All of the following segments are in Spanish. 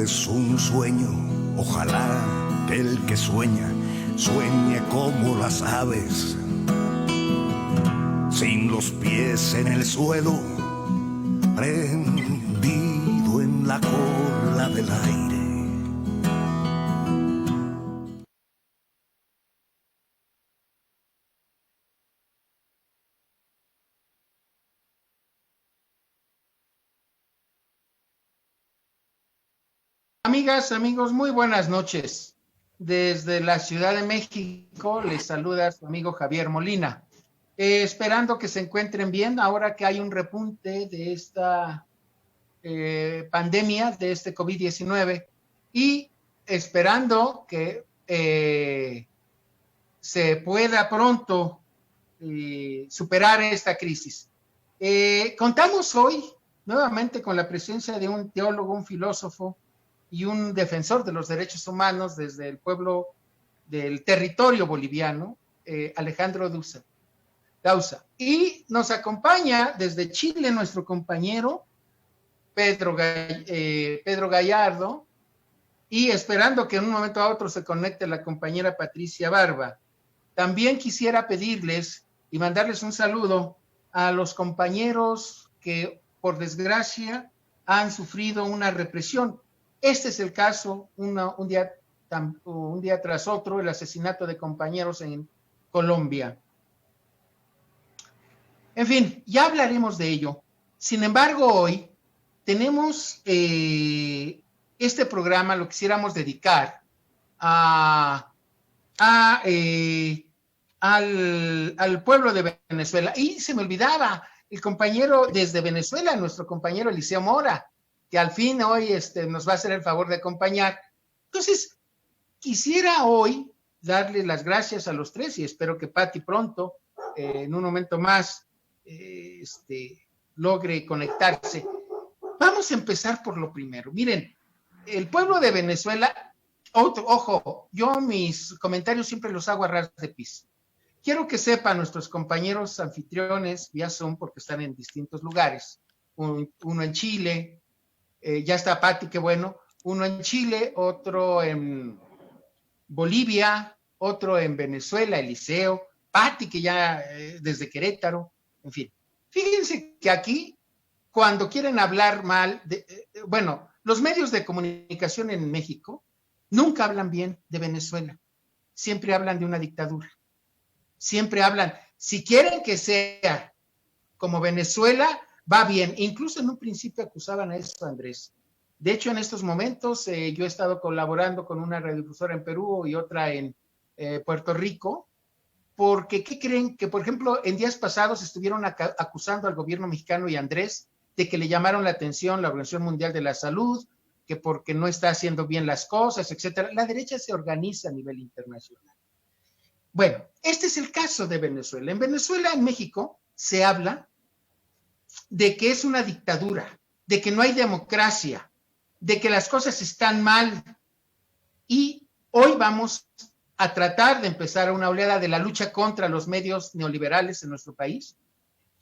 es un sueño, ojalá que el que sueña, sueñe como las aves, sin los pies en el suelo, prendido en la cola del aire. Amigas, amigos, muy buenas noches. Desde la Ciudad de México les saluda su amigo Javier Molina. Esperando que se encuentren bien ahora que hay un repunte de esta pandemia, de este COVID-19, y esperando que se pueda pronto superar esta crisis. Contamos hoy nuevamente con la presencia de un teólogo, un filósofo y un defensor de los derechos humanos desde el pueblo del territorio boliviano, Alejandro Dausa. Y nos acompaña desde Chile nuestro compañero Pedro Gallardo, y esperando que en un momento a otro se conecte la compañera Patricia Barba. También quisiera pedirles y mandarles un saludo a los compañeros que, por desgracia, han sufrido una represión. Este es el caso, un día tras otro, el asesinato de compañeros en Colombia. En fin, ya hablaremos de ello. Sin embargo, hoy tenemos este programa, lo quisiéramos dedicar al pueblo de Venezuela. Y se me olvidaba, el compañero desde Venezuela, nuestro compañero Eliseo Mora, que al fin hoy nos va a hacer el favor de acompañar. Entonces, quisiera hoy darle las gracias a los tres y espero que Pati pronto, en un momento más, logre conectarse. Vamos a empezar por lo primero. Miren, el pueblo de Venezuela, ojo, yo mis comentarios siempre los hago a ras de piso. Quiero que sepan nuestros compañeros anfitriones vía Zoom, porque están en distintos lugares, uno en Chile, ya está Pati, qué bueno, uno en Chile, otro en Bolivia, otro en Venezuela, Eliseo, Pati, que ya desde Querétaro, en fin. Fíjense que aquí, cuando quieren hablar mal, bueno, los medios de comunicación en México nunca hablan bien de Venezuela, siempre hablan de una dictadura, siempre hablan, si quieren que sea como Venezuela, va bien. Incluso en un principio acusaban a eso, Andrés. De hecho, en estos momentos yo he estado colaborando con una radiodifusora en Perú y otra en Puerto Rico, porque ¿qué creen? Que, por ejemplo, en días pasados estuvieron acusando al gobierno mexicano y a Andrés de que le llamaron la atención la Organización Mundial de la Salud, que porque no está haciendo bien las cosas, etcétera. La derecha se organiza a nivel internacional. Bueno, este es el caso de Venezuela. En Venezuela, en México, se habla de que es una dictadura, de que no hay democracia, de que las cosas están mal. Y hoy vamos a tratar de empezar una oleada de la lucha contra los medios neoliberales en nuestro país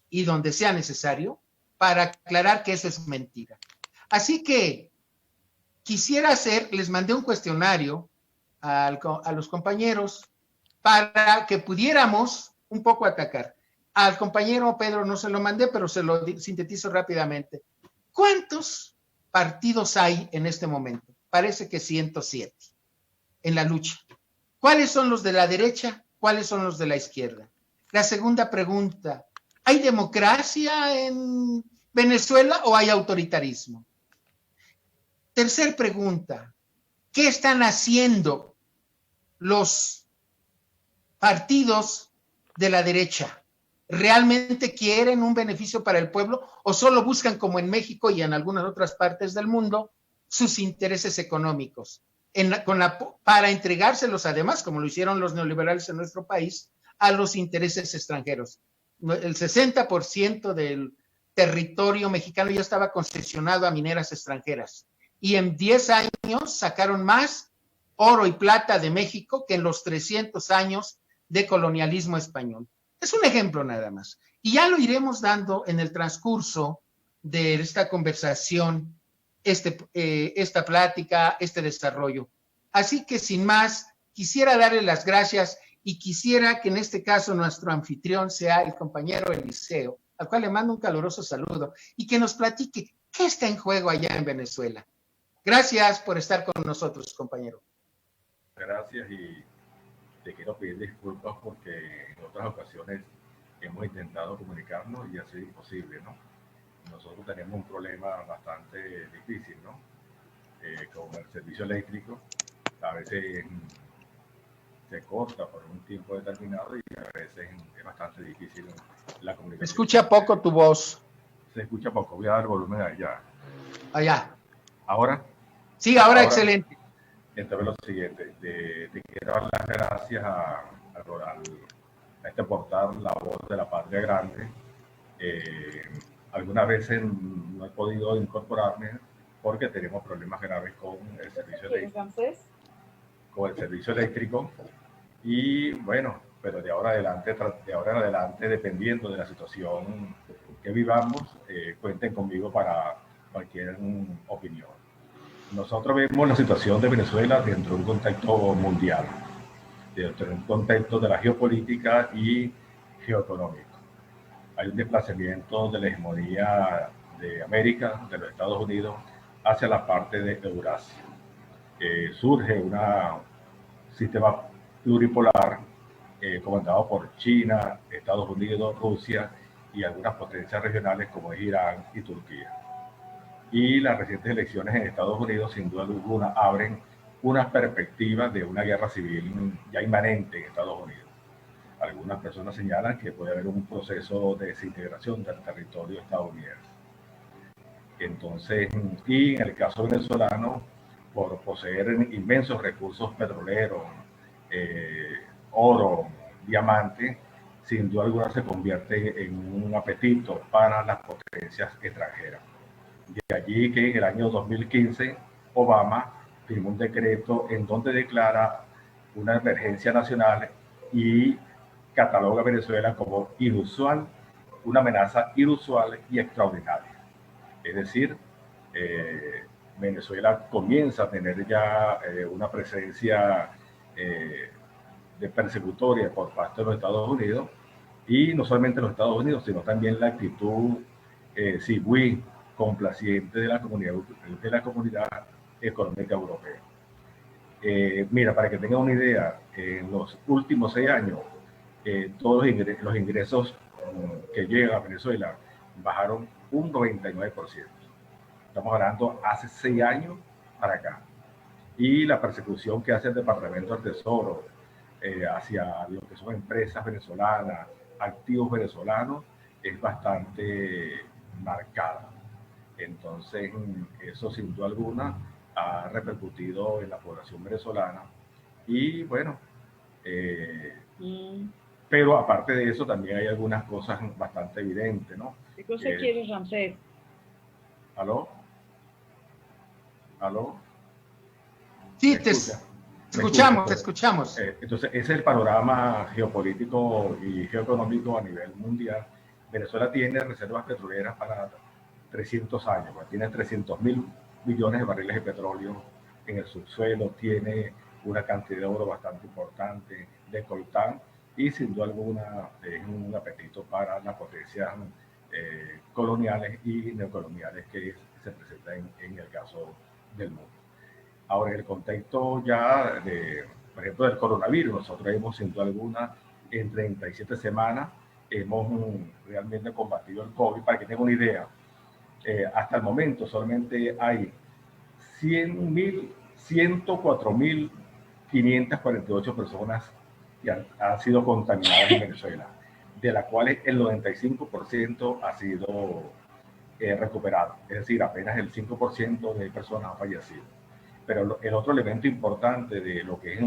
y donde sea necesario para aclarar que eso es mentira. Así que quisiera les mandé un cuestionario a los compañeros para que pudiéramos un poco atacar. Al compañero Pedro no se lo mandé, pero se lo sintetizo rápidamente. ¿Cuántos partidos hay en este momento? Parece que 107 en la lucha. ¿Cuáles son los de la derecha? ¿Cuáles son los de la izquierda? La segunda pregunta, ¿hay democracia en Venezuela o hay autoritarismo? Tercer pregunta, ¿qué están haciendo los partidos de la derecha? ¿Realmente quieren un beneficio para el pueblo o solo buscan, como en México y en algunas otras partes del mundo, sus intereses económicos? Para entregárselos, además, como lo hicieron los neoliberales en nuestro país, a los intereses extranjeros. El 60% del territorio mexicano ya estaba concesionado a mineras extranjeras. Y en 10 años sacaron más oro y plata de México que en los 300 años de colonialismo español. Es un ejemplo nada más. Y ya lo iremos dando en el transcurso de esta conversación esta plática, este desarrollo. Así que sin más, quisiera darle las gracias y quisiera que en este caso nuestro anfitrión sea el compañero Eliseo, al cual le mando un caluroso saludo y que nos platique qué está en juego allá en Venezuela. Gracias por estar con nosotros, compañero. Gracias y te quiero pedir disculpas porque en otras ocasiones hemos intentado comunicarnos y ha sido imposible, ¿no? Nosotros tenemos un problema bastante difícil, ¿no? Con el servicio eléctrico, a veces se corta por un tiempo determinado y a veces es bastante difícil la comunicación. Se escucha poco tu voz. Se escucha poco, voy a dar volumen allá. Allá. ¿Ahora? Sí, ahora excelente. Entonces lo siguiente, te quiero dar las gracias a este portal La Voz de la Patria Grande. Algunas veces no he podido incorporarme porque tenemos problemas graves con el servicio eléctrico y bueno, pero de ahora en adelante, dependiendo de la situación que vivamos, cuenten conmigo para cualquier opinión. Nosotros vemos la situación de Venezuela dentro de un contexto mundial, dentro de un contexto de la geopolítica y geoeconómico. Hay un desplazamiento de la hegemonía de América, de los Estados Unidos, hacia la parte de Eurasia. Surge un sistema pluripolar comandado por China, Estados Unidos, Rusia y algunas potencias regionales como es Irán y Turquía. Y las recientes elecciones en Estados Unidos, sin duda alguna, abren una perspectiva de una guerra civil ya inmanente en Estados Unidos. Algunas personas señalan que puede haber un proceso de desintegración del territorio estadounidense. Entonces, y en el caso venezolano, por poseer inmensos recursos petroleros, oro, diamante, sin duda alguna se convierte en un apetito para las potencias extranjeras. De allí que en el año 2015 Obama firmó un decreto en donde declara una emergencia nacional y cataloga a Venezuela como inusual, una amenaza inusual y extraordinaria. Es decir, Venezuela comienza a tener ya una presencia de persecutoria por parte de los Estados Unidos y no solamente los Estados Unidos, sino también la actitud muy complaciente de la comunidad económica europea. Mira, para que tengan una idea, en los últimos 6 años, todos los ingresos que llegan a Venezuela bajaron un 99%. Estamos hablando hace 6 años para acá. Y la persecución que hace el Departamento del Tesoro hacia lo que son empresas venezolanas, activos venezolanos, es bastante marcada. Entonces, eso sin duda alguna ha repercutido en la población venezolana. Y bueno, pero aparte de eso también hay algunas cosas bastante evidentes, ¿no? ¿Qué cosa quieres, Ramsés? ¿Aló? ¿Aló? Sí, te escuchamos. Entonces, ese es el panorama geopolítico y geoeconómico a nivel mundial. Venezuela tiene reservas petroleras para 300 años, tiene 300.000 millones de barriles de petróleo en el subsuelo, tiene una cantidad de oro bastante importante, de coltán, y sin duda alguna es un apetito para las potencias coloniales y neocoloniales que se presentan en el caso del mundo. Ahora, en el contexto ya, por ejemplo, del coronavirus, nosotros hemos, sin duda alguna, en 37 semanas, hemos realmente combatido el COVID. Para que tengan una idea, hasta el momento solamente hay 104.548 personas que han sido contaminadas en Venezuela, de las cuales el 95% ha sido recuperado. Es decir, apenas el 5% de personas han fallecido. Pero el otro elemento importante de lo que es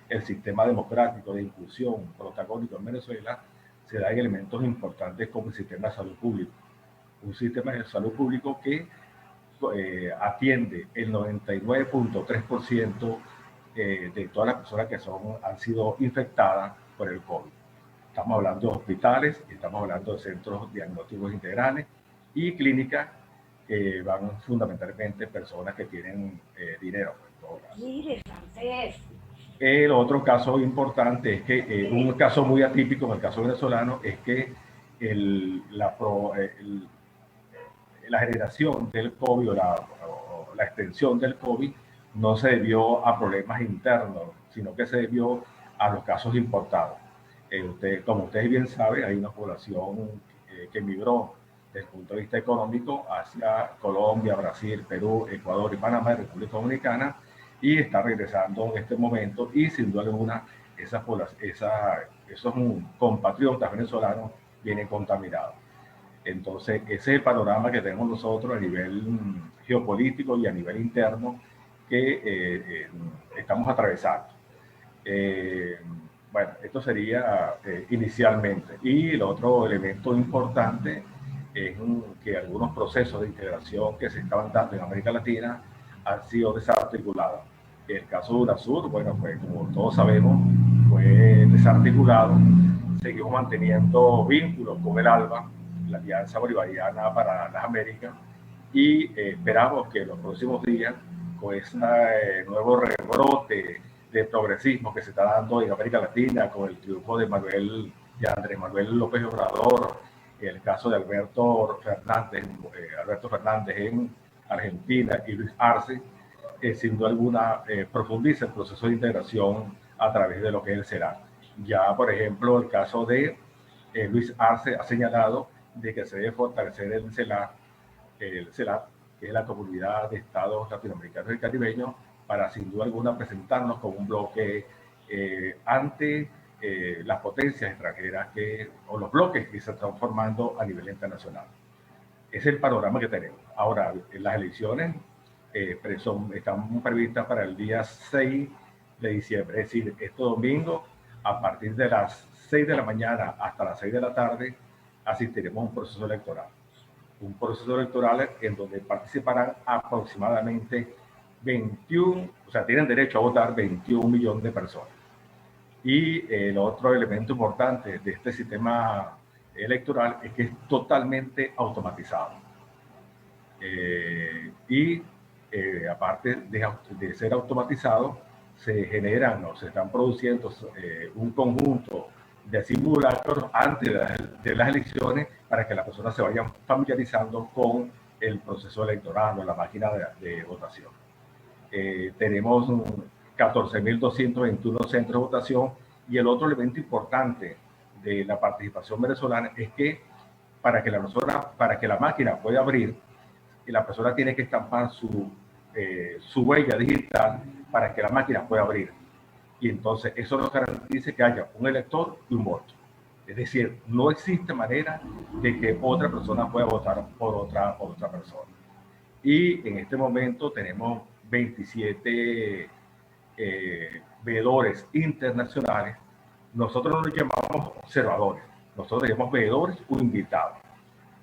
el sistema democrático de inclusión protagónico en Venezuela se da en elementos importantes como el sistema de salud público. Un sistema de salud público que atiende el 99.3% de todas las personas que han sido infectadas por el COVID. Estamos hablando de hospitales, estamos hablando de centros diagnósticos integrales y clínicas van fundamentalmente personas que tienen dinero. Mire, francés. El otro caso importante es que un caso muy atípico en el caso venezolano es que la generación del COVID o la extensión del COVID no se debió a problemas internos, sino que se debió a los casos importados. Como ustedes bien saben, hay una población que migró desde el punto de vista económico hacia Colombia, Brasil, Perú, Ecuador y Panamá, República Dominicana, y está regresando en este momento, y sin duda alguna esos compatriotas venezolanos vienen contaminados. Entonces, ese es el panorama que tenemos nosotros a nivel geopolítico y a nivel interno que estamos atravesando. Bueno, esto sería inicialmente. Y el otro elemento importante es que algunos procesos de integración que se estaban dando en América Latina han sido desarticulados. El caso de UNASUR, bueno, pues como todos sabemos, fue desarticulado. Seguimos manteniendo vínculos con el ALBA, la Alianza Bolivariana para las Américas, y esperamos que en los próximos días, con ese nuevo rebrote de progresismo que se está dando en América Latina, con el triunfo de Andrés Manuel López Obrador, el caso de Alberto Fernández en Argentina y Luis Arce, sin duda alguna profundiza el proceso de integración a través de lo que es el CELAC. Ya, por ejemplo, el caso de Luis Arce ha señalado de que se debe fortalecer el CELAC, que es la Comunidad de Estados Latinoamericanos y Caribeños, para sin duda alguna presentarnos como un bloque ante las potencias extranjeras o los bloques que se están formando a nivel internacional. Ese es el panorama que tenemos. Ahora, las elecciones están previstas para el día 6 de diciembre, es decir, este domingo, a partir de las 6 de la mañana hasta las 6 de la tarde, asistiremos a un proceso electoral. Un proceso electoral en donde participarán aproximadamente 21, o sea, tienen derecho a votar 21 millones de personas. Y el otro elemento importante de este sistema electoral es que es totalmente automatizado. Aparte de ser automatizado, se generan o se están produciendo un conjunto de simulacros antes de las elecciones para que las personas se vayan familiarizando con el proceso electoral o la máquina de votación. Tenemos 14.221 centros de votación, y el otro elemento importante de la participación venezolana es que para que la máquina pueda abrir, la persona tiene que estampar su huella digital para que la máquina pueda abrir. Y entonces eso nos garantiza que haya un elector y un voto. Es decir, no existe manera de que otra persona pueda votar por otra persona. Y en este momento tenemos 27 veedores internacionales. Nosotros no los llamamos observadores, nosotros los llamamos veedores o invitados.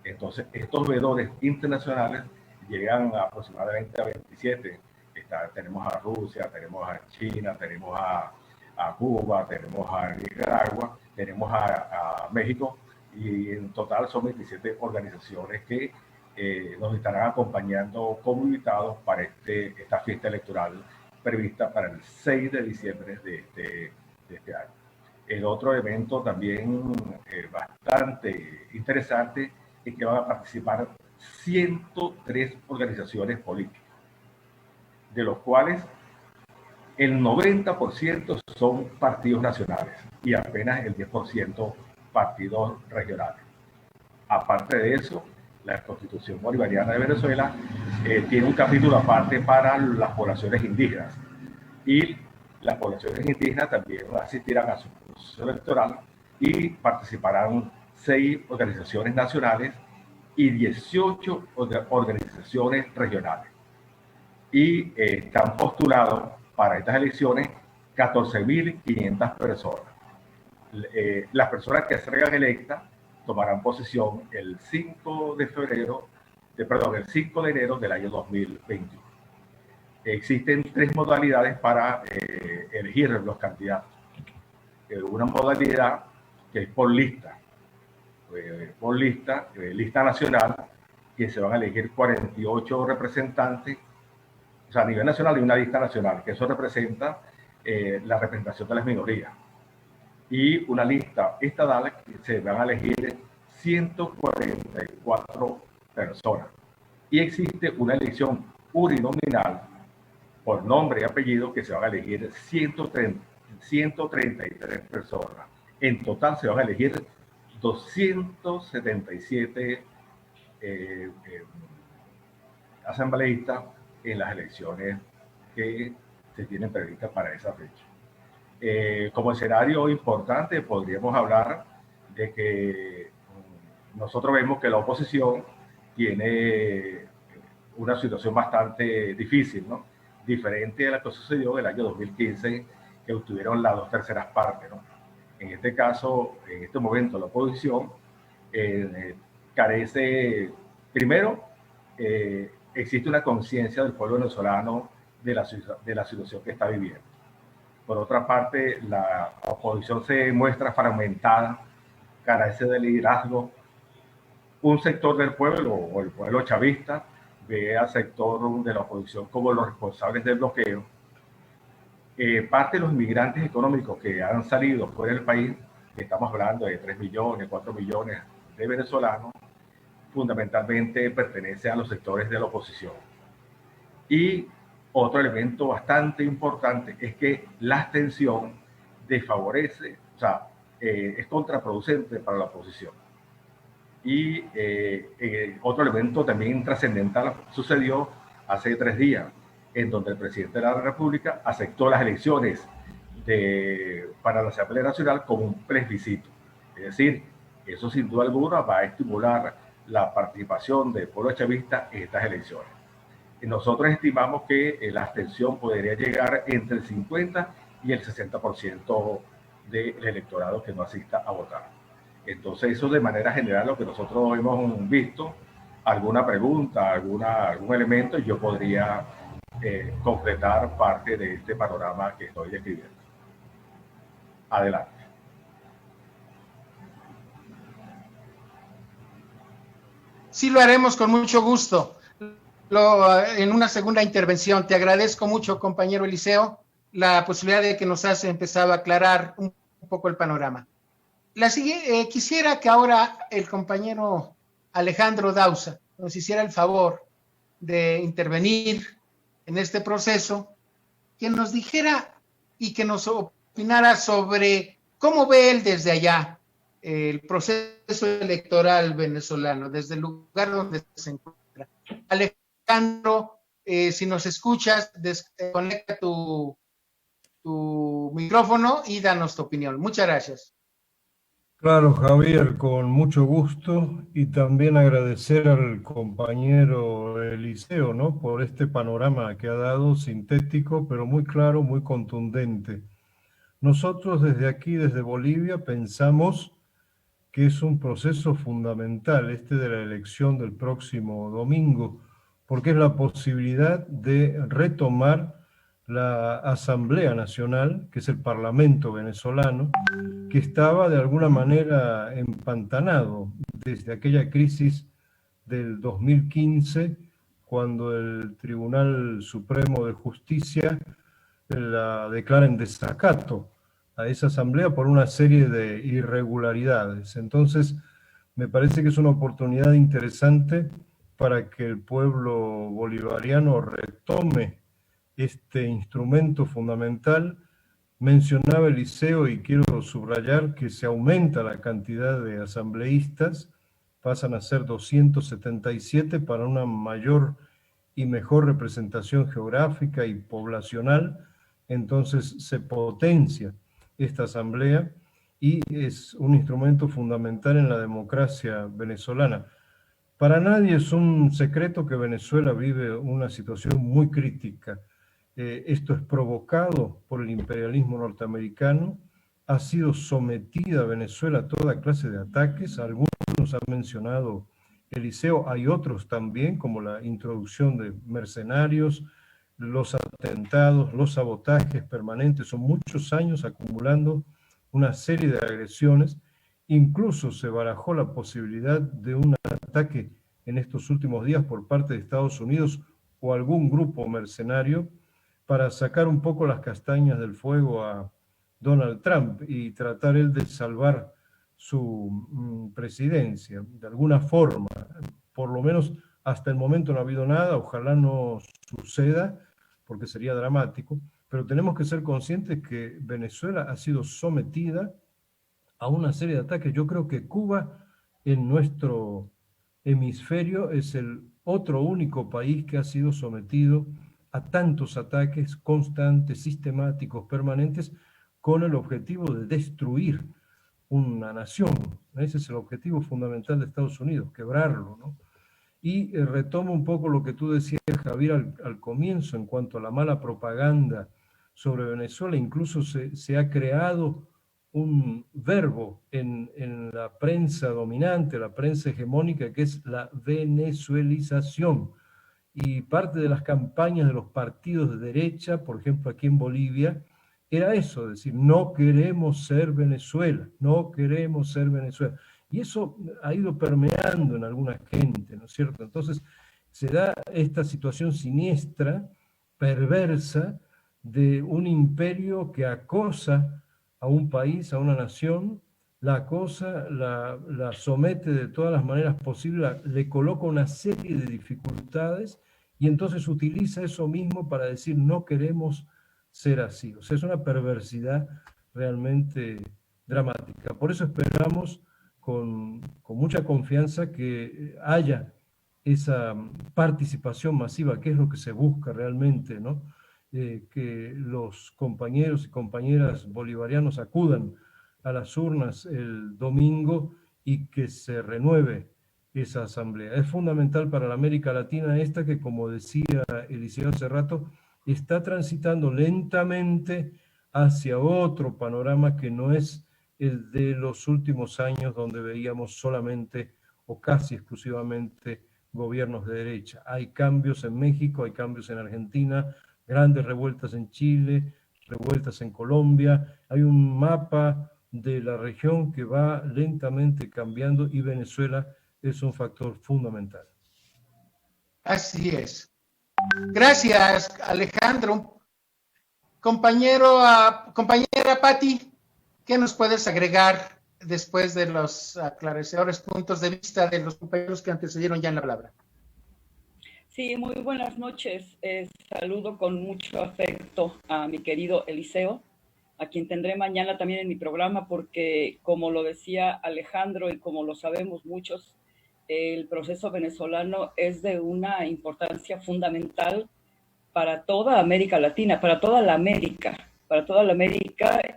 Entonces, estos veedores internacionales llegan aproximadamente a 27. Tenemos a Rusia, tenemos a China, tenemos a Cuba, tenemos a Nicaragua, tenemos a México, y en total son 27 organizaciones que nos estarán acompañando como invitados para esta fiesta electoral prevista para el 6 de diciembre de este año. El otro evento también bastante interesante es que van a participar 103 organizaciones políticas, de los cuales el 90% son partidos nacionales y apenas el 10% partidos regionales. Aparte de eso, la Constitución Bolivariana de Venezuela tiene un capítulo aparte para las poblaciones indígenas, y las poblaciones indígenas también asistirán a su proceso electoral y participarán 6 organizaciones nacionales y 18 organizaciones regionales. Y están postulados para estas elecciones 14.500 personas. Las personas que salgan electas tomarán posesión el 5 de enero del año 2021. Existen 3 modalidades para elegir los candidatos. Una modalidad que es por lista. Lista nacional, que se van a elegir 48 representantes, o sea, a nivel nacional y una lista nacional, que eso representa la representación de las minorías. Y una lista estadal que se van a elegir 144 personas. Y existe una elección uninominal por nombre y apellido que se van a elegir 133 personas. En total se van a elegir 277 asambleístas en las elecciones que se tienen previstas para esa fecha. Como escenario importante podríamos hablar de que nosotros vemos que la oposición tiene una situación bastante difícil, ¿no? Diferente a la que sucedió en el año 2015, que obtuvieron las 2/3 partes, ¿no? En este caso, en este momento, la oposición carece, primero, existe una conciencia del pueblo venezolano de la situación que está viviendo. Por otra parte, la oposición se muestra fragmentada, carece de liderazgo. Un sector del pueblo, o el pueblo chavista, ve al sector de la oposición como los responsables del bloqueo. Parte de los inmigrantes económicos que han salido fuera del país, estamos hablando de 3 millones, 4 millones de venezolanos, fundamentalmente pertenece a los sectores de la oposición. Y otro elemento bastante importante es que la abstención desfavorece, o sea, es contraproducente para la oposición. Y otro elemento también trascendental sucedió hace 3 días, en donde el presidente de la República aceptó las elecciones para la Asamblea Nacional como un plebiscito. Es decir, eso sin duda alguna va a estimular la participación del pueblo chavista en estas elecciones. Nosotros estimamos que la abstención podría llegar entre el 50 y el 60% del electorado que no asista a votar. Entonces, eso de manera general lo que nosotros hemos visto. Alguna pregunta, algún elemento, yo podría completar parte de este panorama que estoy describiendo. Adelante. Sí, lo haremos con mucho gusto. En una segunda intervención. Te agradezco mucho, compañero Eliseo, la posibilidad de que nos has empezado a aclarar un poco el panorama. Quisiera que ahora el compañero Alejandro Dauza nos hiciera el favor de intervenir en este proceso, que nos dijera y que nos opinara sobre cómo ve él desde allá el proceso electoral venezolano, desde el lugar donde se encuentra. Alejandro, si nos escuchas, desconecta tu micrófono y danos tu opinión. Muchas gracias. Claro, Javier, con mucho gusto, y también agradecer al compañero Eliseo, ¿no?, por este panorama que ha dado, sintético, pero muy claro, muy contundente. Nosotros desde aquí, desde Bolivia, pensamos que es un proceso fundamental este de la elección del próximo domingo, porque es la posibilidad de retomar la Asamblea Nacional, que es el Parlamento venezolano, que estaba de alguna manera empantanado desde aquella crisis del 2015, cuando el Tribunal Supremo de Justicia la declara en desacato a esa asamblea por una serie de irregularidades. Entonces, me parece que es una oportunidad interesante para que el pueblo bolivariano retome este instrumento fundamental. Mencionaba Eliseo, y quiero subrayar que se aumenta la cantidad de asambleístas, pasan a ser 277 para una mayor y mejor representación geográfica y poblacional. Entonces se potencia esta asamblea y es un instrumento fundamental en la democracia venezolana. Para nadie es un secreto que Venezuela vive una situación muy crítica. Esto es provocado por el imperialismo norteamericano. Ha sido sometida Venezuela a toda clase de ataques. Algunos ha mencionado Eliseo, hay otros también, como la introducción de mercenarios, los atentados, los sabotajes permanentes. Son muchos años acumulando una serie de agresiones. Incluso se barajó la posibilidad de un ataque en estos últimos días por parte de Estados Unidos o algún grupo mercenario para sacar un poco las castañas del fuego a Donald Trump y tratar él de salvar su presidencia. De alguna forma, por lo menos hasta el momento no ha habido nada, ojalá no suceda, porque sería dramático, pero tenemos que ser conscientes que Venezuela ha sido sometida a una serie de ataques. Yo creo que Cuba en nuestro hemisferio es el otro único país que ha sido sometido a tantos ataques constantes, sistemáticos, permanentes, con el objetivo de destruir una nación. Ese es el objetivo fundamental de Estados Unidos, quebrarlo, ¿no? Y retomo un poco lo que tú decías, Javier, al comienzo en cuanto a la mala propaganda sobre Venezuela. Incluso se ha creado un verbo en la prensa dominante, la prensa hegemónica, que es la venezuelización. Y parte de las campañas de los partidos de derecha, por ejemplo aquí en Bolivia, era eso, es decir, no queremos ser Venezuela, no queremos ser Venezuela. Y eso ha ido permeando en alguna gente, ¿no es cierto? Entonces se da esta situación siniestra, perversa, de un imperio que acosa a un país, a una nación, la acosa, la somete de todas las maneras posibles, le coloca una serie de dificultades y entonces utiliza eso mismo para decir no queremos ser así. O sea, es una perversidad realmente dramática. Por eso esperamos con mucha confianza que haya esa participación masiva, que es lo que se busca realmente, ¿no? Que los compañeros y compañeras bolivarianos acudan a las urnas el domingo y que se renueve esa asamblea. Es fundamental para la América Latina esta que, como decía Eliseo hace rato, está transitando lentamente hacia otro panorama que no es el de los últimos años donde veíamos solamente o casi exclusivamente gobiernos de derecha. Hay cambios en México, hay cambios en Argentina, grandes revueltas en Chile, revueltas en Colombia, hay un mapa de la región que va lentamente cambiando y Venezuela es un factor fundamental. Así es. Gracias, Alejandro. Compañera Patti, ¿qué nos puedes agregar después de los aclarecedores puntos de vista de los compañeros que antecedieron ya en la palabra? Sí, muy buenas noches. Saludo con mucho afecto a mi querido Eliseo, a quien tendré mañana también en mi programa, porque como lo decía Alejandro y como lo sabemos muchos, el proceso venezolano es de una importancia fundamental para toda América Latina, para toda la América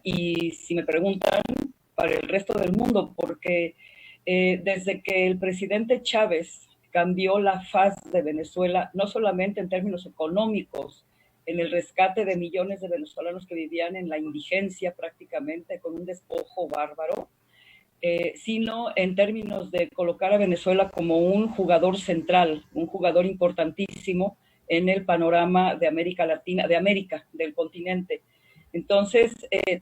y si me preguntan, para el resto del mundo, porque desde que el presidente Chávez cambió la faz de Venezuela, no solamente en términos económicos, en el rescate de millones de venezolanos que vivían en la indigencia prácticamente, con un despojo bárbaro, sino en términos de colocar a Venezuela como un jugador central, un jugador importantísimo en el panorama de América Latina, de América, del continente. Entonces,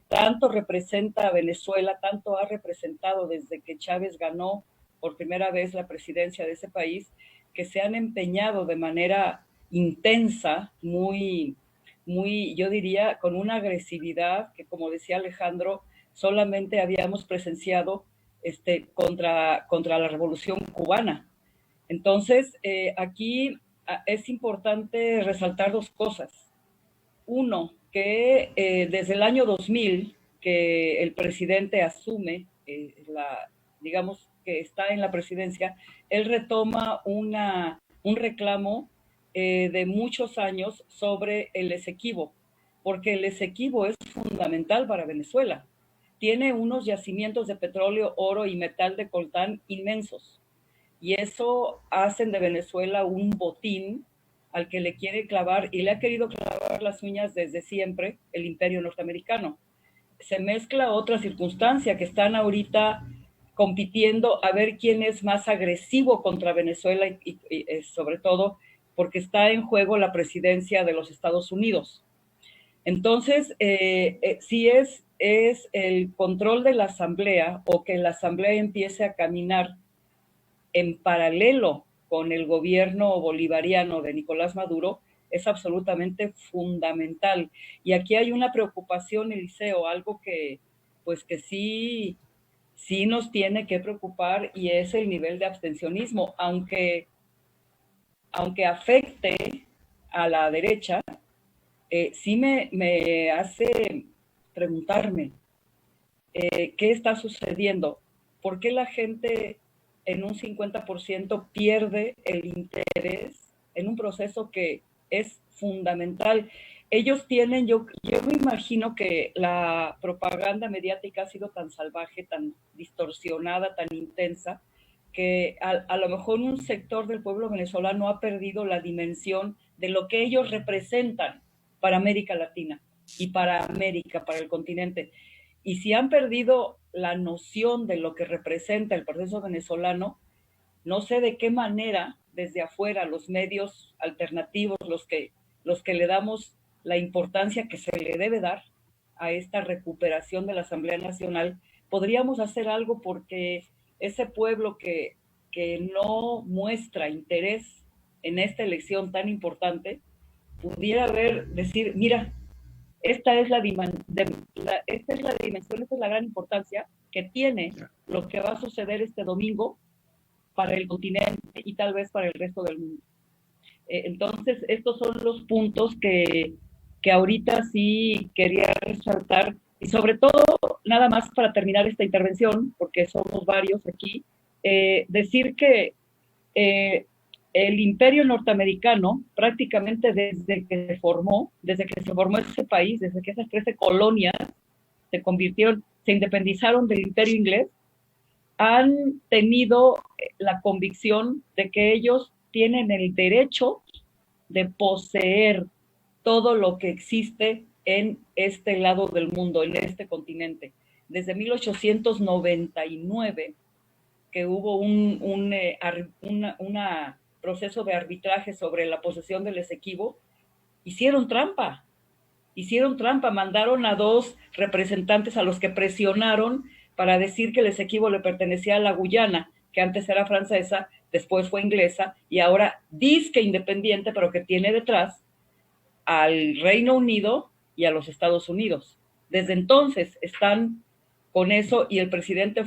tanto representa a Venezuela, tanto ha representado desde que Chávez ganó por primera vez la presidencia de ese país, que se han empeñado de manera intensa, muy, yo diría, con una agresividad que, como decía Alejandro, solamente habíamos presenciado contra la Revolución Cubana. Entonces, aquí es importante resaltar dos cosas. Uno, que desde el año 2000, que el presidente asume, digamos que está en la presidencia, él retoma un reclamo de muchos años sobre el Esequibo, porque el Esequibo es fundamental para Venezuela. Tiene unos yacimientos de petróleo, oro y metal de coltán inmensos, y eso hacen de Venezuela un botín al que le quiere clavar y le ha querido clavar las uñas desde siempre el imperio norteamericano. Se mezcla otra circunstancia, que están ahorita compitiendo a ver quién es más agresivo contra Venezuela y sobre todo porque está en juego la presidencia de los Estados Unidos. Entonces, si es el control de la asamblea o que la asamblea empiece a caminar en paralelo con el gobierno bolivariano de Nicolás Maduro es absolutamente fundamental. Y aquí hay una preocupación, Eliseo, algo que pues que sí nos tiene que preocupar, y es el nivel de abstencionismo, aunque afecte a la derecha, sí me hace preguntarme qué está sucediendo, por qué la gente en un 50% pierde el interés en un proceso que es fundamental. Ellos tienen, yo me imagino que la propaganda mediática ha sido tan salvaje, tan distorsionada, tan intensa, que a lo mejor un sector del pueblo venezolano ha perdido la dimensión de lo que ellos representan para América Latina y para América, para el continente. Y si han perdido la noción de lo que representa el proceso venezolano, no sé de qué manera desde afuera los medios alternativos, los que le damos la importancia que se le debe dar a esta recuperación de la Asamblea Nacional, podríamos hacer algo porque ese pueblo que no muestra interés en esta elección tan importante, pudiera decir, mira, esta es la dimensión, esta es la gran importancia que tiene lo que va a suceder este domingo para el continente y tal vez para el resto del mundo. Entonces, estos son los puntos que ahorita sí quería resaltar, y sobre todo, nada más para terminar esta intervención, porque somos varios aquí, decir que el imperio norteamericano, prácticamente desde que se formó ese país, desde que esas 13 colonias se independizaron del imperio inglés, han tenido la convicción de que ellos tienen el derecho de poseer todo lo que existe en este lado del mundo, en este continente. Desde 1899, que hubo un proceso de arbitraje sobre la posesión del Esequibo, hicieron trampa, mandaron a 2 representantes a los que presionaron para decir que el Esequibo le pertenecía a la Guyana, que antes era francesa, después fue inglesa, y ahora dizque independiente, pero que tiene detrás al Reino Unido y a los Estados Unidos. Desde entonces están con eso, y el presidente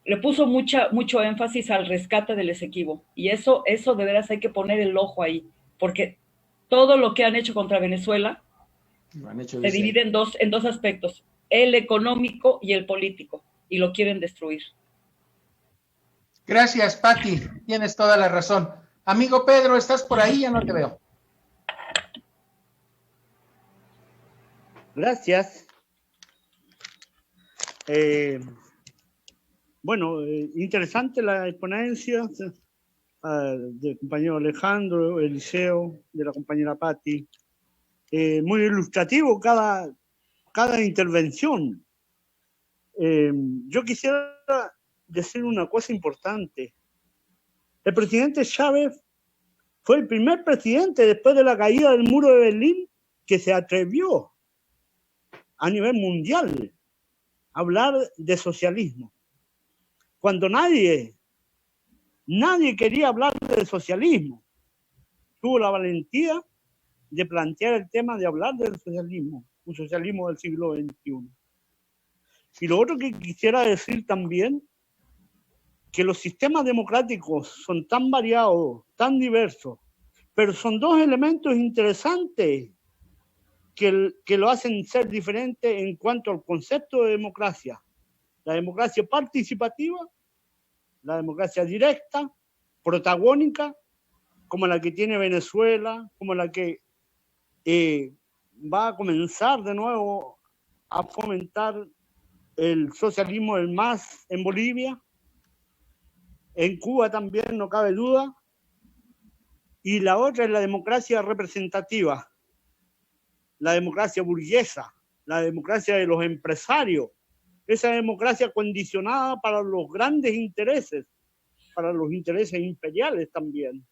le puso mucho énfasis al rescate del Esequibo, y eso de veras hay que poner el ojo ahí, porque todo lo que han hecho contra Venezuela se divide en dos aspectos, el económico y el político, y lo quieren destruir. Gracias, Pati, tienes toda la razón. Amigo Pedro, ¿estás por ahí? Ya no te veo. Gracias. Interesante la exponencia del compañero Alejandro, Eliseo, de la compañera Pati. Muy ilustrativo cada intervención. Yo quisiera decir una cosa importante. El presidente Chávez fue el primer presidente después de la caída del muro de Berlín que se atrevió a nivel mundial a hablar de socialismo. Cuando nadie quería hablar de socialismo, tuvo la valentía de plantear el tema de hablar del socialismo, un socialismo del siglo XXI. Y lo otro que quisiera decir también, que los sistemas democráticos son tan variados, tan diversos, pero son 2 elementos interesantes que lo hacen ser diferente en cuanto al concepto de democracia. La democracia participativa, la democracia directa, protagónica, como la que tiene Venezuela, como la que va a comenzar de nuevo a fomentar el socialismo del MAS en Bolivia, en Cuba también, no cabe duda, y la otra es la democracia representativa, la democracia burguesa, la democracia de los empresarios, esa democracia condicionada para los grandes intereses, para los intereses imperiales también,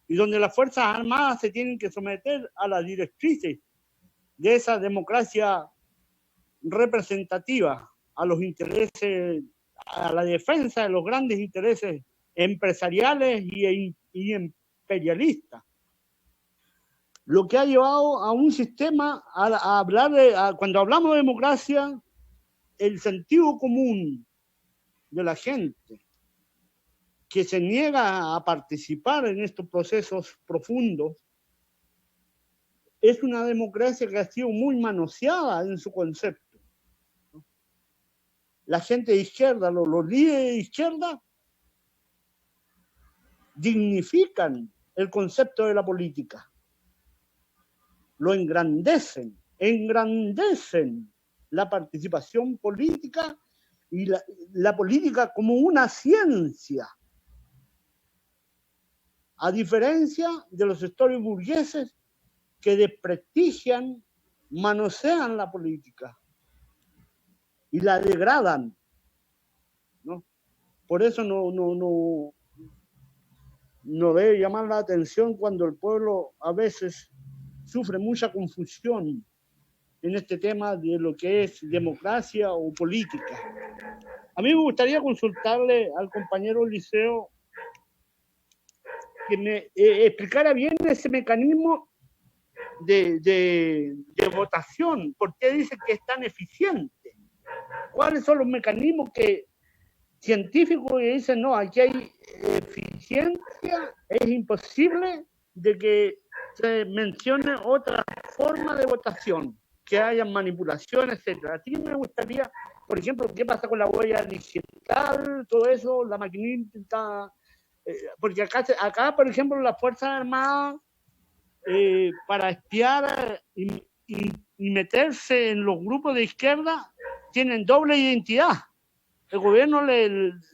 y donde las Fuerzas Armadas se tienen que someter a las directrices de esa democracia representativa, a los intereses, a la defensa de los grandes intereses empresariales y imperialistas. Lo que ha llevado a un sistema a hablar cuando hablamos de democracia, el sentido común de la gente que se niega a participar en estos procesos profundos, es una democracia que ha sido muy manoseada en su concepto. La gente de izquierda, los líderes de izquierda, dignifican el concepto de la política. Lo engrandecen la participación política y la política como una ciencia. A diferencia de los sectores burgueses que desprestigian, manosean la política y la degradan, ¿no? Por eso no debe llamar la atención cuando el pueblo a veces sufre mucha confusión en este tema de lo que es democracia o política. A mí me gustaría consultarle al compañero Eliseo que me explicara bien ese mecanismo de votación. ¿Por qué dice que es tan eficiente? ¿Cuáles son los mecanismos científicos que dicen, no, aquí hay eficiencia, es imposible de que se mencione otra forma de votación, que haya manipulación, etcétera? A ti me gustaría, por ejemplo, qué pasa con la huella digital, todo eso, la maquinita, porque acá, por ejemplo, las Fuerzas Armadas, para espiar y meterse en los grupos de izquierda, tienen doble identidad. El gobierno,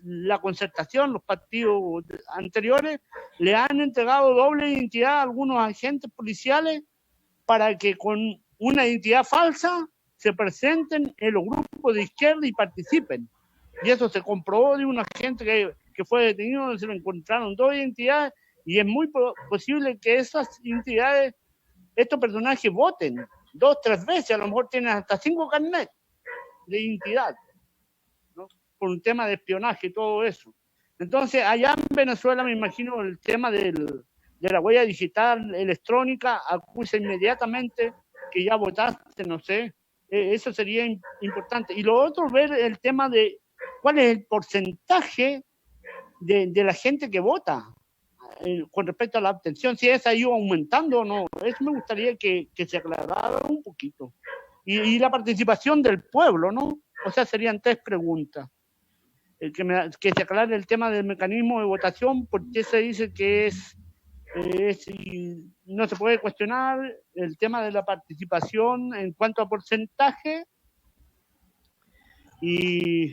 la concertación, los partidos anteriores, le han entregado doble identidad a algunos agentes policiales para que con una identidad falsa se presenten en los grupos de izquierda y participen. Y eso se comprobó de un agente que fue detenido, donde se le encontraron dos identidades, y es muy posible que esas identidades, estos personajes voten 2, 3 veces, a lo mejor tienen hasta 5 carnets de identidad, ¿no? Por un tema de espionaje y todo eso. Entonces, allá en Venezuela, me imagino, el tema de la huella digital electrónica acusa inmediatamente que ya votaste, no sé. Eso sería importante. Y lo otro, ver el tema de cuál es el porcentaje de la gente que vota con respecto a la abstención, si esa ha ido aumentando o no. Eso me gustaría que se aclarara un poquito. Y la participación del pueblo, ¿no? O sea, serían 3 preguntas. Que se aclare el tema del mecanismo de votación, porque se dice que no se puede cuestionar el tema de la participación en cuanto a porcentaje. Y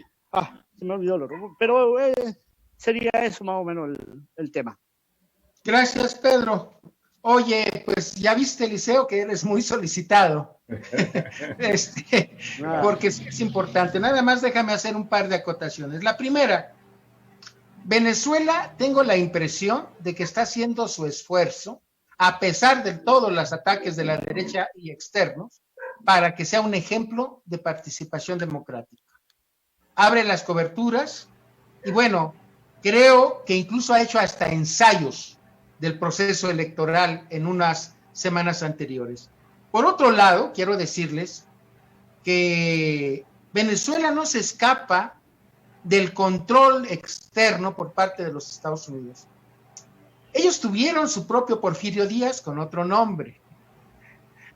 se me olvidó lo otro, pero sería eso más o menos el tema. Gracias, Pedro. Oye, pues ya viste, Eliseo, que eres muy solicitado. Porque es importante. Nada más déjame hacer un par de acotaciones. La primera, Venezuela, tengo la impresión de que está haciendo su esfuerzo, a pesar de todos los ataques de la derecha y externos, para que sea un ejemplo de participación democrática. Abre las coberturas y bueno, creo que incluso ha hecho hasta ensayos del proceso electoral en unas semanas anteriores. Por otro lado, quiero decirles que Venezuela no se escapa del control externo por parte de los Estados Unidos. Ellos tuvieron su propio Porfirio Díaz con otro nombre.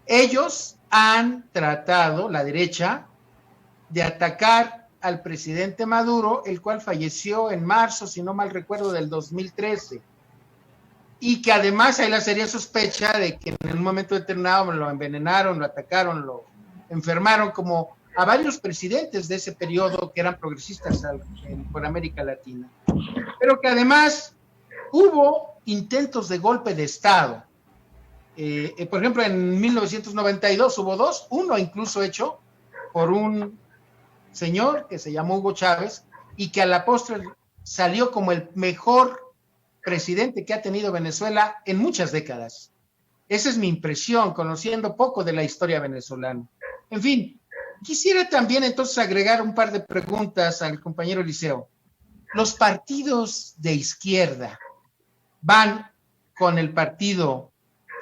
Ellos han tratado, la derecha, de atacar al presidente Maduro, el cual falleció en marzo, si no mal recuerdo, del 2013. Y que además hay la seria sospecha de que en un momento determinado lo envenenaron, lo atacaron, lo enfermaron, como a varios presidentes de ese periodo que eran progresistas por América Latina. Pero que además hubo intentos de golpe de Estado. Por ejemplo, en 1992 hubo 2, uno incluso hecho por un señor que se llamó Hugo Chávez y que a la postre salió como el mejor presidente que ha tenido Venezuela en muchas décadas. Esa es mi impresión, conociendo poco de la historia venezolana. En fin, quisiera también entonces agregar un par de preguntas al compañero Eliseo. los partidos de izquierda van con el Partido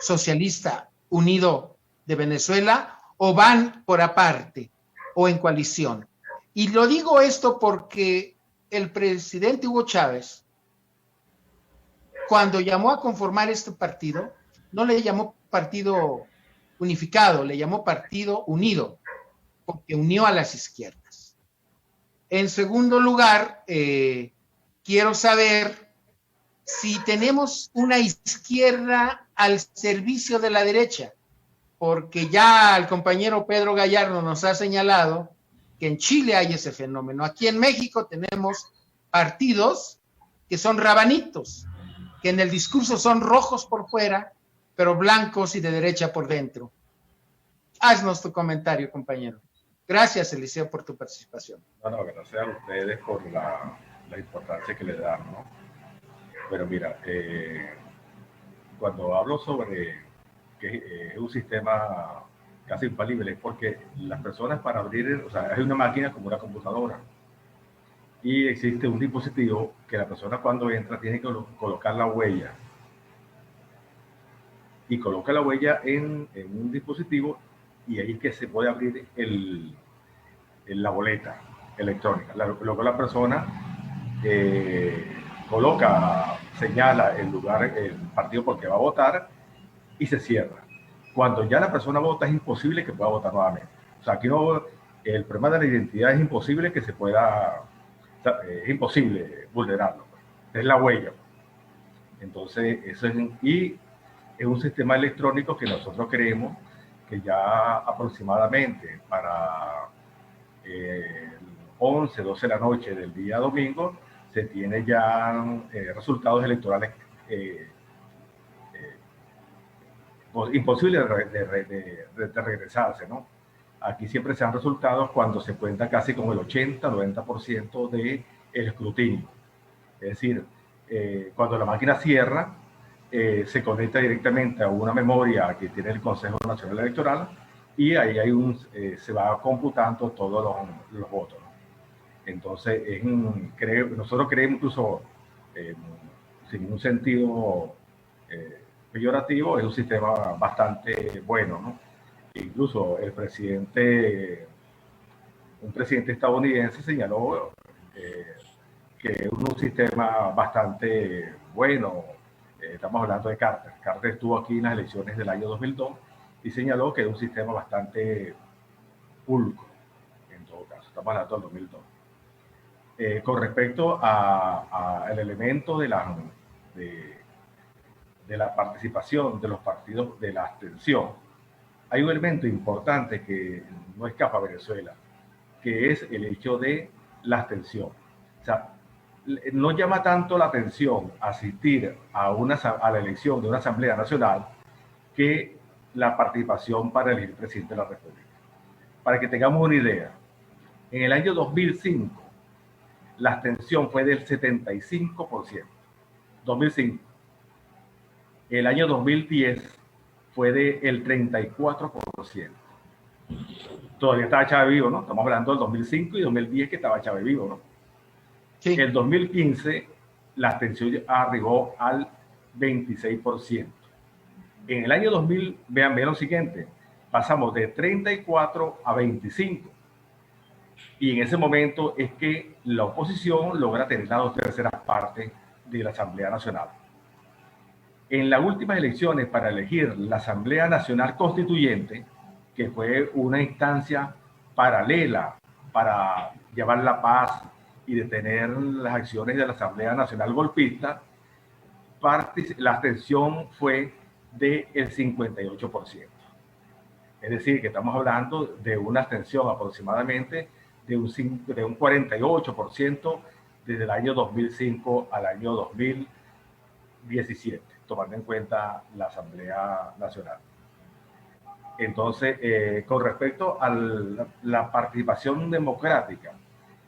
Socialista Unido de Venezuela o van por aparte o en coalición. Y lo digo esto porque el presidente Hugo Chávez, cuando llamó a conformar este partido, no le llamó partido unificado, le llamó partido unido, porque unió a las izquierdas. En segundo lugar, quiero saber si tenemos una izquierda al servicio de la derecha, porque ya el compañero Pedro Gallardo nos ha señalado que en Chile hay ese fenómeno. Aquí en México tenemos partidos que son rabanitos, que en el discurso son rojos por fuera, pero blancos y de derecha por dentro. Haznos tu comentario, compañero. Gracias, Eliseo, por tu participación. No, gracias a ustedes por la importancia que le dan, ¿no? Pero mira, cuando hablo sobre que es un sistema casi infalible, es porque las personas para abrir, o sea, es una máquina como una computadora. Y existe un dispositivo que la persona cuando entra tiene que colocar la huella. Y coloca la huella en un dispositivo y ahí es que se puede abrir la boleta electrónica. Luego la persona coloca, señala el lugar, el partido por que va a votar y se cierra. Cuando ya la persona vota es imposible que pueda votar nuevamente. O sea, aquí no, el problema de la identidad es imposible que se pueda, es imposible vulnerarlo. Es la huella. Entonces, eso es, y es un sistema electrónico que nosotros creemos que ya aproximadamente para 11, 12 de la noche del día domingo se tiene ya resultados electorales imposible de regresarse, ¿no? Aquí siempre se dan resultados cuando se cuenta casi con el 80-90% del escrutinio. Es decir, cuando la máquina cierra, se conecta directamente a una memoria que tiene el Consejo Nacional Electoral y ahí hay se va computando todos los votos, ¿no? Entonces, nosotros creemos incluso, sin un sentido peyorativo, es un sistema bastante bueno, ¿no? Incluso un presidente estadounidense señaló que es un sistema bastante bueno. Estamos hablando de Carter. Carter estuvo aquí en las elecciones del año 2002 y señaló que es un sistema bastante pulcro, en todo caso. Estamos hablando del 2002. Con respecto al elemento de la participación de los partidos de la abstención, hay un elemento importante que no escapa a Venezuela, que es el hecho de la abstención. O sea, no llama tanto la atención asistir a la elección de una Asamblea Nacional que la participación para elegir presidente de la República. Para que tengamos una idea, en el año 2005 la abstención fue del 75%. 2005. El año 2010 fue del 34%. Todavía estaba Chávez vivo, ¿no? Estamos hablando del 2005 y 2010 que estaba Chávez vivo, ¿no? Sí. En el 2015 la abstención arribó al 26%. En el año 2000, vean lo siguiente, pasamos de 34 a 25. Y en ese momento es que la oposición logra tener las 2/3 partes de la Asamblea Nacional. En las últimas elecciones para elegir la Asamblea Nacional Constituyente, que fue una instancia paralela para llevar la paz y detener las acciones de la Asamblea Nacional Golpista, la abstención fue del 58%. Es decir, que estamos hablando de una abstención aproximadamente de un 48% desde el año 2005 al año 2017, tomando en cuenta la Asamblea Nacional. Entonces, con respecto a la participación democrática,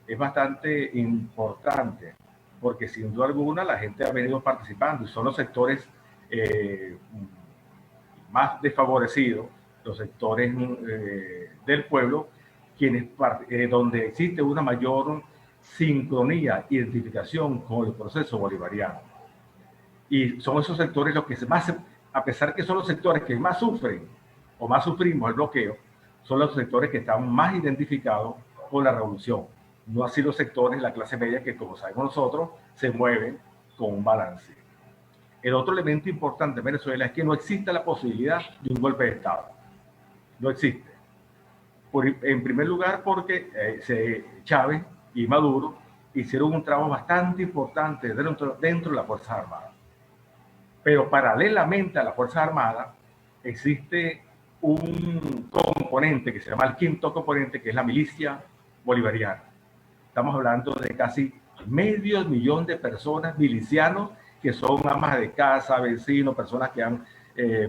es bastante importante, porque sin duda alguna la gente ha venido participando y son los sectores más desfavorecidos, los sectores del pueblo, donde existe una mayor sincronía, identificación con el proceso bolivariano. Y son esos sectores los que más, a pesar que son los sectores que más sufren o más sufrimos el bloqueo, son los sectores que están más identificados con la revolución. No así los sectores de la clase media que, como sabemos nosotros, se mueven con un balance. El otro elemento importante en Venezuela es que no existe la posibilidad de un golpe de Estado. No existe. En primer lugar, porque Chávez y Maduro hicieron un trabajo bastante importante dentro de las Fuerzas Armadas. Pero paralelamente a las Fuerzas Armadas existe un componente que se llama el quinto componente, que es la milicia bolivariana. Estamos hablando de casi 500.000 de personas, milicianos, que son amas de casa, vecinos, personas que han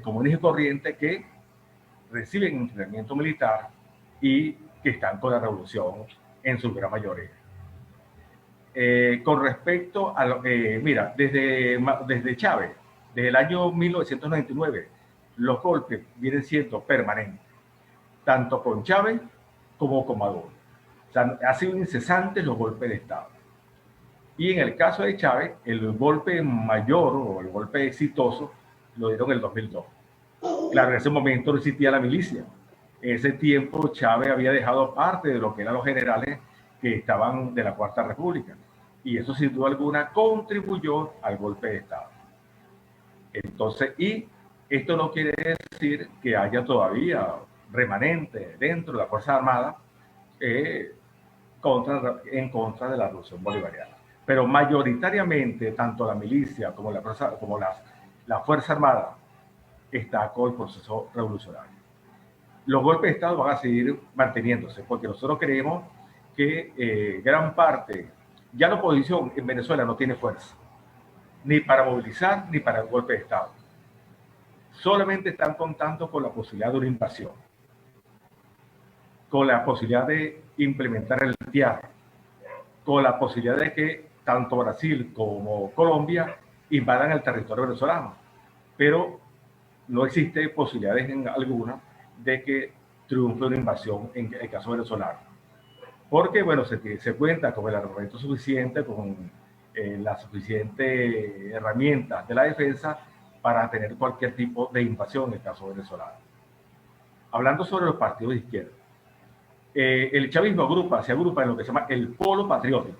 comunes y corrientes, que reciben entrenamiento militar y que están con la revolución en su gran mayoría. Con respecto a mira, desde Chávez, desde el año 1999, los golpes vienen siendo permanentes, tanto con Chávez como con Maduro. O sea, ha sido incesante los golpes de Estado. Y en el caso de Chávez, el golpe mayor o el golpe exitoso lo dieron en el 2002. Claro, en ese momento no existía la milicia. En ese tiempo Chávez había dejado parte de lo que eran los generales que estaban de la Cuarta República. Y eso sin duda alguna contribuyó al golpe de Estado. Entonces, y esto no quiere decir que haya todavía remanente dentro de la Fuerza Armada en contra de la revolución bolivariana. Pero mayoritariamente, tanto la milicia como la Fuerza Armada está con el proceso revolucionario. Los golpes de Estado van a seguir manteniéndose, porque nosotros creemos que gran parte, ya la oposición en Venezuela no tiene fuerza, ni para movilizar, ni para el golpe de Estado. Solamente están contando con la posibilidad de una invasión, con la posibilidad de implementar el TIAR, con la posibilidad de que tanto Brasil como Colombia invadan el territorio venezolano. Pero no existe posibilidades alguna de que triunfe una invasión en el caso venezolano. Porque, bueno, se cuenta con el armamento suficiente, con las suficientes herramientas de la defensa para tener cualquier tipo de invasión en el caso venezolano. Hablando sobre los partidos de izquierda, el chavismo se agrupa en lo que se llama el polo patriótico.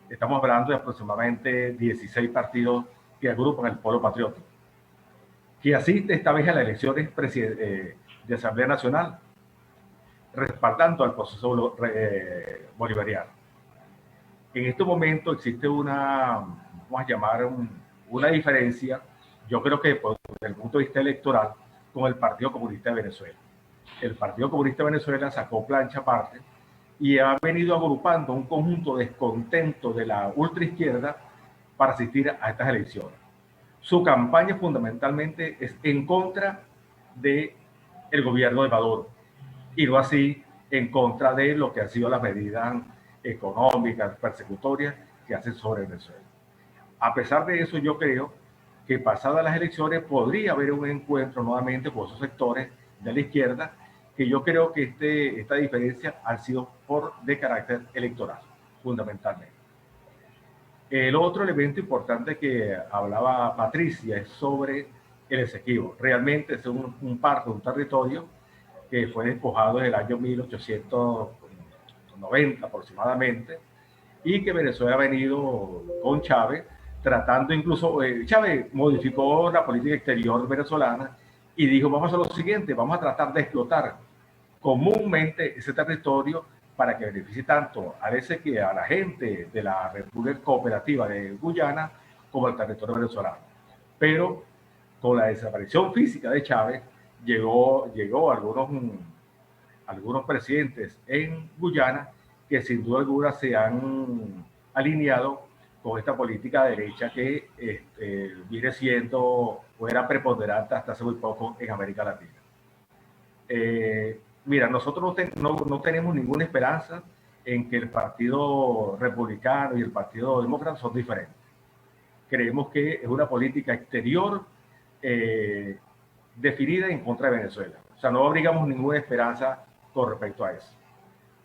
Estamos hablando de aproximadamente 16 partidos que agrupan el polo patriótico, que asiste esta vez a las elecciones de Asamblea Nacional, respaldando al proceso bolivariano. En este momento existe vamos a llamar una diferencia, yo creo que desde el punto de vista electoral, con el Partido Comunista de Venezuela. El Partido Comunista de Venezuela sacó plancha aparte y ha venido agrupando un conjunto de descontento de la ultraizquierda para asistir a estas elecciones. Su campaña fundamentalmente es en contra del gobierno de Maduro y no así en contra de lo que han sido las medidas económicas, persecutorias que hacen sobre Venezuela. A pesar de eso, yo creo que pasadas las elecciones podría haber un encuentro nuevamente con esos sectores de la izquierda, que yo creo que esta diferencia ha sido de carácter electoral, fundamentalmente. El otro elemento importante que hablaba Patricia es sobre el Esequibo. Realmente es un territorio que fue despojado en el año 1890 aproximadamente, y que Venezuela ha venido con Chávez tratando, incluso Chávez modificó la política exterior venezolana y dijo: vamos a lo siguiente, vamos a tratar de explotar comúnmente ese territorio para que beneficie tanto a la gente de la República Cooperativa de Guyana como al territorio venezolano. Pero con la desaparición física de Chávez llegó algunos presidentes en Guyana que sin duda alguna se han alineado con esta política de derecha que viene siendo o era preponderante hasta hace muy poco en América Latina. Mira, nosotros no tenemos ninguna esperanza en que el Partido Republicano y el Partido Demócrata son diferentes. Creemos que es una política exterior definida en contra de Venezuela. O sea, no abrigamos ninguna esperanza con respecto a eso.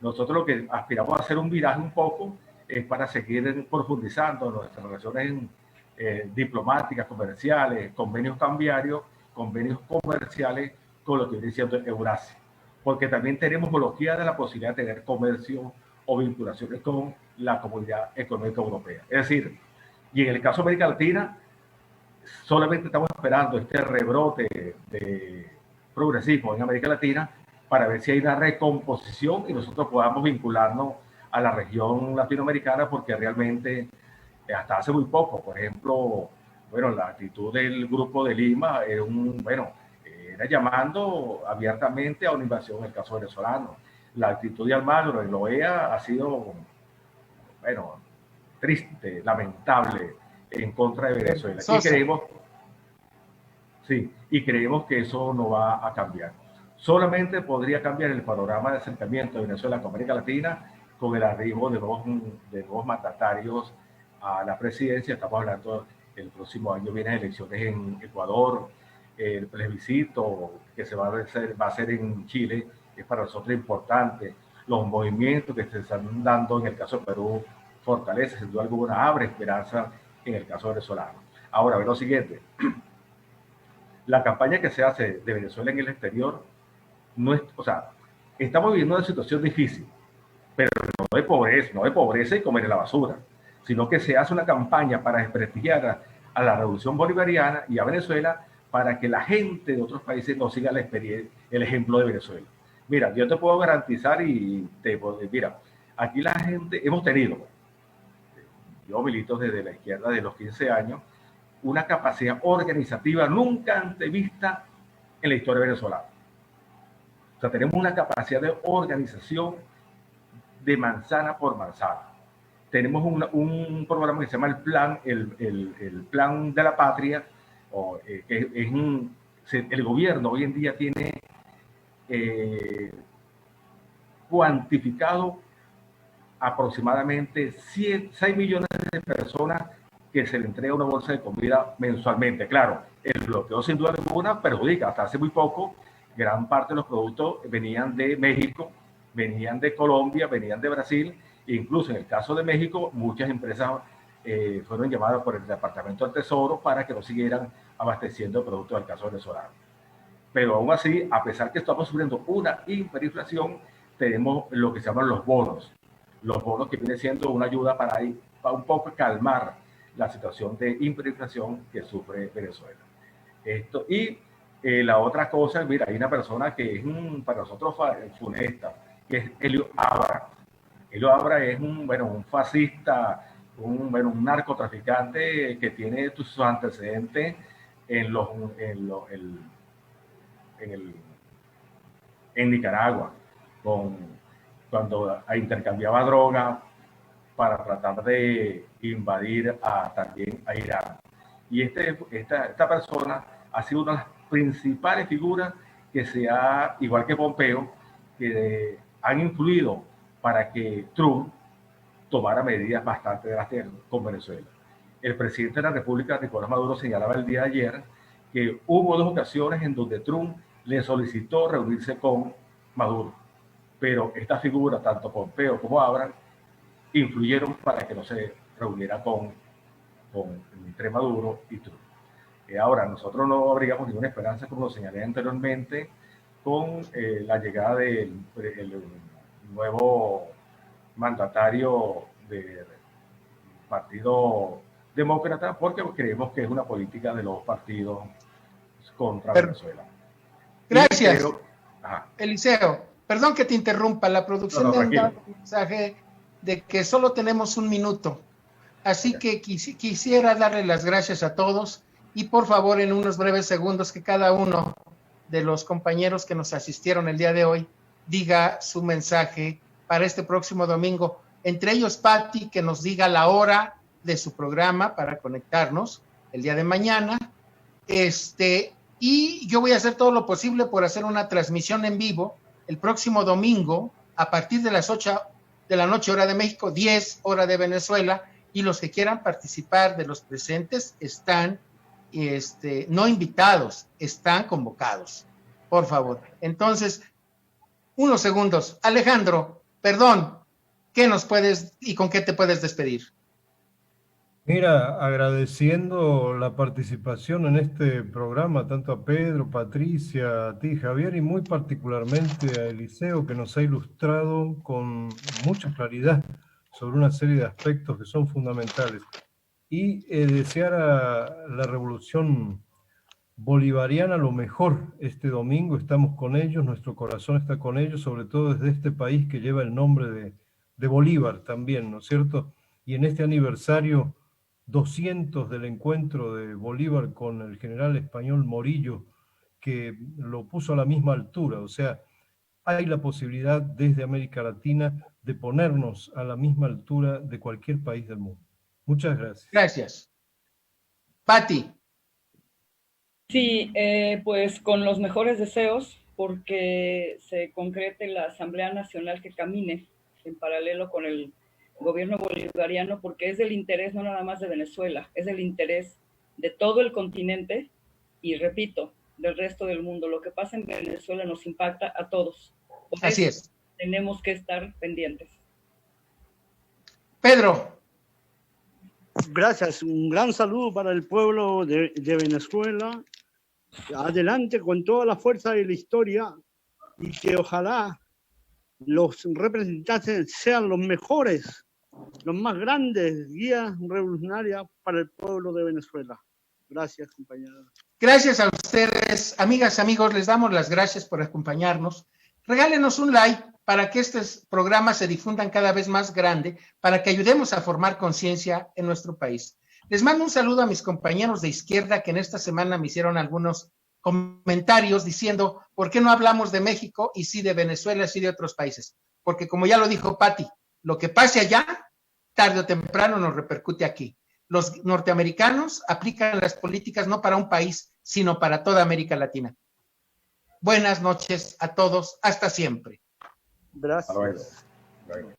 Nosotros lo que aspiramos a hacer un viraje un poco es para seguir profundizando nuestras relaciones diplomáticas, comerciales, convenios cambiarios, convenios comerciales con lo que viene siendo Eurasia. Porque también tenemos bloqueada la posibilidad de tener comercio o vinculaciones con la Comunidad Económica Europea. Es decir, y en el caso de América Latina, solamente estamos esperando este rebrote de progresismo en América Latina para ver si hay una recomposición y nosotros podamos vincularnos a la región latinoamericana, porque realmente hasta hace muy poco, por ejemplo, bueno, la actitud del Grupo de Lima era era llamando abiertamente a una invasión en el caso venezolano. La actitud de Almagro en la OEA ha sido, bueno, triste, lamentable en contra de Venezuela. Y creemos que eso no va a cambiar. Solamente podría cambiar el panorama de acercamiento de Venezuela con América Latina con el arribo de nuevos mandatarios a la presidencia. Estamos hablando, el próximo año vienen elecciones en Ecuador, el plebiscito que va a hacer en Chile es para nosotros importante. Los movimientos que se están dando en el caso de Perú fortalece, sin duda alguna, abre esperanza en el caso venezolano. Ahora, ve lo siguiente. La campaña que se hace de Venezuela en el exterior no es, o sea, estamos viviendo una situación difícil, pero no de pobreza y comer en la basura, sino que se hace una campaña para desprestigiar a la revolución bolivariana y a Venezuela para que la gente de otros países no siga el ejemplo de Venezuela. Mira, yo te puedo garantizar mira, aquí la gente, hemos tenido, yo milito desde la izquierda de los 15 años, una capacidad organizativa nunca antevista en la historia venezolana. O sea, tenemos una capacidad de organización de manzana por manzana. Tenemos un programa que se llama el Plan de la Patria, el gobierno hoy en día tiene cuantificado aproximadamente 6 millones de personas que se le entrega una bolsa de comida mensualmente. Claro, el bloqueo sin duda alguna perjudica. Hasta hace muy poco, gran parte de los productos venían de México, venían de Colombia, venían de Brasil, e incluso en el caso de México, muchas empresas fueron llamadas por el Departamento del Tesoro para que no siguieran abasteciendo productos del caso venezolano. Pero aún así, a pesar que estamos sufriendo una hiperinflación, tenemos lo que se llaman los bonos que viene siendo una ayuda para un poco calmar la situación de hiperinflación que sufre Venezuela. La otra cosa, mira, hay una persona que es para nosotros funesta, que es Helio Abra. Helio Abra es un fascista, un narcotraficante que tiene sus antecedentes en Nicaragua, cuando intercambiaba droga para tratar de invadir también a Irán. Y esta persona ha sido una de las principales figuras que igual que Pompeo, que han influido para que Trump tomara medidas bastante drásticas con Venezuela. El presidente de la República, Nicolás Maduro, señalaba el día de ayer que hubo 2 ocasiones en donde Trump le solicitó reunirse con Maduro, pero esta figura, tanto Pompeo como Abraham, influyeron para que no se reuniera entre Maduro y Trump. Ahora, nosotros no abrigamos ninguna esperanza, como lo señalé anteriormente, con la llegada del nuevo mandatario del Partido Demócrata, porque creemos que es una política de los partidos contra Venezuela. Gracias, Eliseo. Perdón que te interrumpa, la producción me ha dado un mensaje de que solo tenemos 1 minuto. Así que quisiera darle las gracias a todos y por favor en unos breves segundos que cada uno de los compañeros que nos asistieron el día de hoy diga su mensaje para este próximo domingo. Entre ellos, Patti, que nos diga la hora de su programa para conectarnos el día de mañana. Y yo voy a hacer todo lo posible por hacer una transmisión en vivo el próximo domingo a partir de las 8 de la noche, hora de México, 10 hora de Venezuela, y los que quieran participar de los presentes están no invitados, están convocados, por favor. Entonces, unos segundos. Alejandro, perdón, ¿qué nos puedes y con qué te puedes despedir? Mira, agradeciendo la participación en este programa, tanto a Pedro, Patricia, a ti, Javier, y muy particularmente a Eliseo, que nos ha ilustrado con mucha claridad sobre una serie de aspectos que son fundamentales. Y desear a la revolución bolivariana lo mejor este domingo. Estamos con ellos, nuestro corazón está con ellos, sobre todo desde este país que lleva el nombre de Bolívar también, ¿no es cierto? Y en este aniversario 200 del encuentro de Bolívar con el general español Morillo, que lo puso a la misma altura. O sea, hay la posibilidad desde América Latina de ponernos a la misma altura de cualquier país del mundo. Muchas gracias. Gracias. Pati. Sí, pues con los mejores deseos, porque se concrete la Asamblea Nacional que camine en paralelo con el gobierno bolivariano, porque es del interés no nada más de Venezuela, es del interés de todo el continente y, repito, del resto del mundo. Lo que pasa en Venezuela nos impacta a todos. Por Así eso es. tenemos que estar pendientes. Pedro. Gracias, un gran saludo para el pueblo de Venezuela. Adelante con toda la fuerza de la historia y que ojalá los representantes sean los mejores, los más grandes guías revolucionarias para el pueblo de Venezuela. Gracias, compañeros. Gracias a ustedes, amigas, amigos, les damos las gracias por acompañarnos. Regálenos un like para que estos programas se difundan cada vez más grande, para que ayudemos a formar conciencia en nuestro país. Les mando un saludo a mis compañeros de izquierda que en esta semana me hicieron algunos comentarios diciendo, ¿por qué no hablamos de México y sí de Venezuela, sí de otros países? Porque como ya lo dijo Pati, lo que pase allá, tarde o temprano nos repercute aquí. Los norteamericanos aplican las políticas no para un país, sino para toda América Latina. Buenas noches a todos, hasta siempre. Gracias. Hasta luego. Luego.